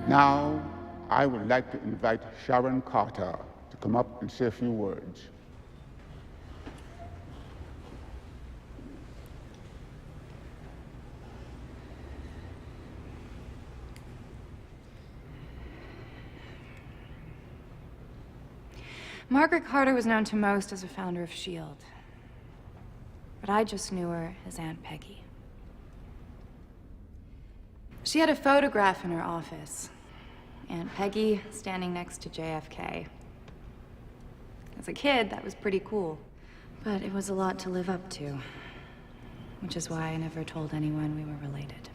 Now, I would like to invite Sharon Carter to come up and say a few words. Margaret Carter was known to most as a founder of S.H.I.E.L.D., but I just knew her as Aunt Peggy. She had a photograph in her office. Aunt Peggy standing next to JFK. As a kid, that was pretty cool. But it was a lot to live up to, which is why I never told anyone we were related.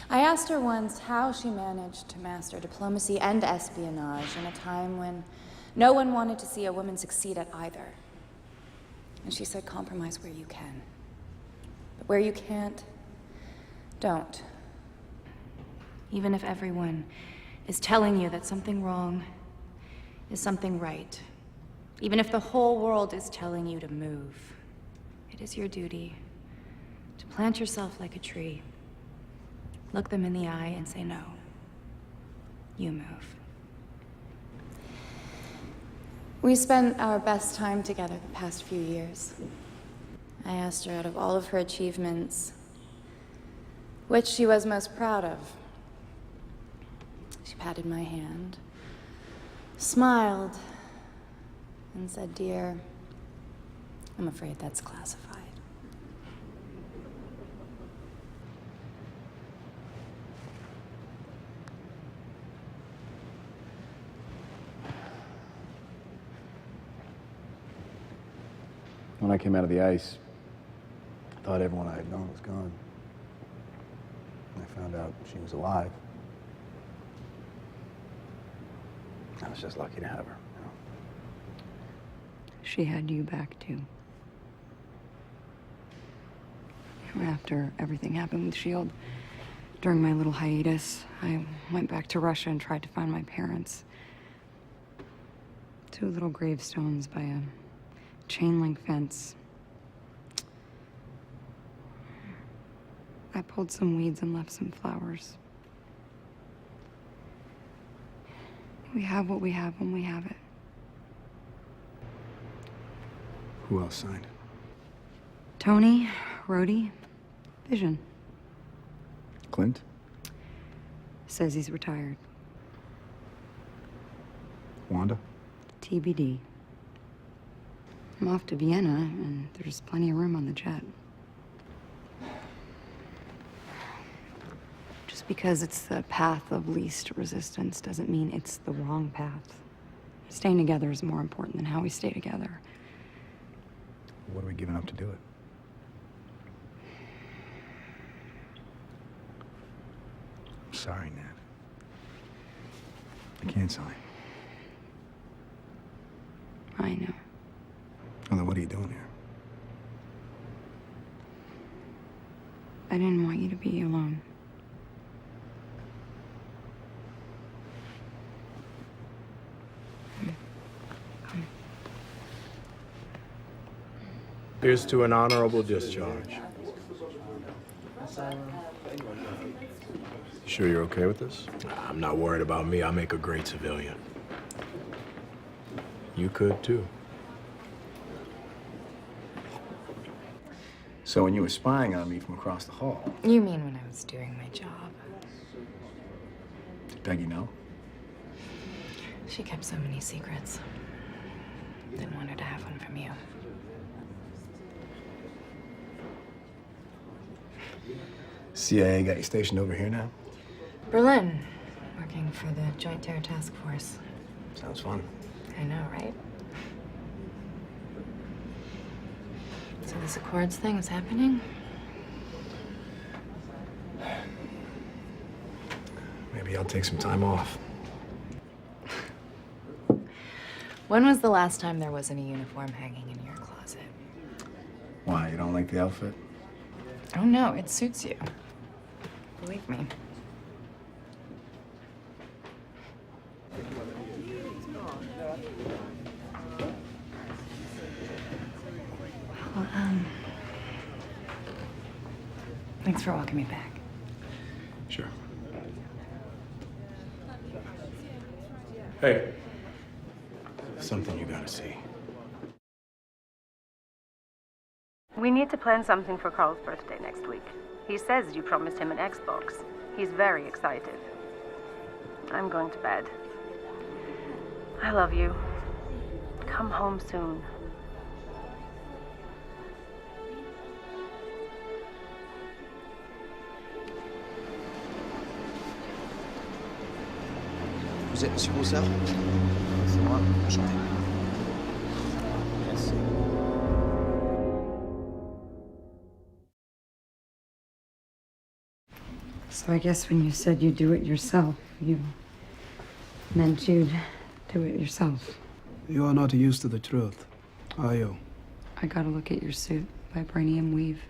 I asked her once how she managed to master diplomacy and espionage in a time when no one wanted to see a woman succeed at either. And she said, compromise where you can. But where you can't, don't. Even if everyone is telling you that something wrong is something right. Even if the whole world is telling you to move, it is your duty to plant yourself like a tree, look them in the eye and say no. You move. We spent our best time together the past few years. I asked her, out of all of her achievements, which she was most proud of. She patted my hand, smiled, and said, "Dear, I'm afraid that's classified." When I came out of the ice, I thought everyone I had known was gone. And I found out she was alive. I was just lucky to have her, you know. She had you back, too. After everything happened with S.H.I.E.L.D., during my little hiatus, I went back to Russia and tried to find my parents. 2 little gravestones by a chain-link fence. I pulled some weeds and left some flowers. We have what we have when we have it. Who else signed? Tony, Rhodey, Vision. Clint? Says he's retired. Wanda? TBD. I'm off to Vienna, and there's plenty of room on the jet. Just because it's the path of least resistance doesn't mean it's the wrong path. Staying together is more important than how we stay together. What are we giving up to do it? I'm sorry, Nat. I can't sign. I know. Well, then what are you doing here? I didn't want you to be alone. Here's to an honorable discharge. You sure you're okay with this? I'm not worried about me. I make a great civilian. You could, too. So when you were spying on me from across the hall, You mean when I was doing my job? did Peggy know? She kept so many secrets. Didn't want her to have one from you. CIA got you stationed over here now? Berlin, working for the Joint Terror Task Force. Sounds fun. I know, right? So this Accords thing is happening? Maybe I'll take some time off. When was the last time there wasn't a uniform hanging in your closet? Why, you don't like the outfit? Oh no, it suits you. Believe me. Well, thanks for walking me back. Sure. Hey. Something you gotta see. We need to plan something for Carl's birthday next week. He says you promised him an Xbox. He's very excited. I'm going to bed. I love you. Come home soon. Vous êtes Monsieur Roussard? C'est moi, enchanté. Merci. So I guess when you said you do it yourself, you meant you'd do it yourself. You are not used to the truth, are you? I got a look at your suit, Vibranium Weave.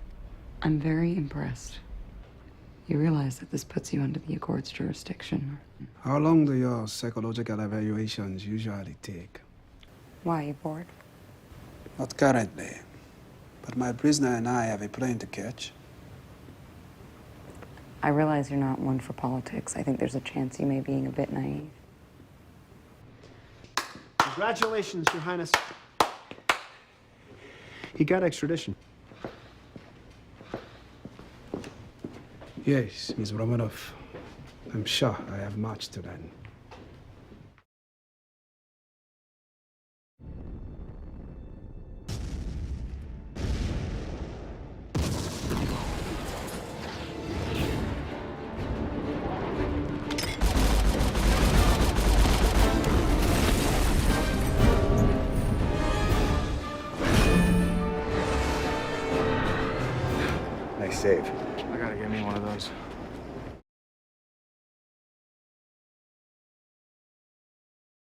I'm very impressed. You realize that this puts you under the Accord's jurisdiction. How long do your psychological evaluations usually take? Why, you bored? Not currently, but my prisoner and I have a plane to catch. I realize you're not one for politics. I think there's a chance you may be being a bit naive. Congratulations, Your Highness. He got extradition. Yes, Ms. Romanov. I'm sure I have much to learn. Nice save. I gotta get me one of those.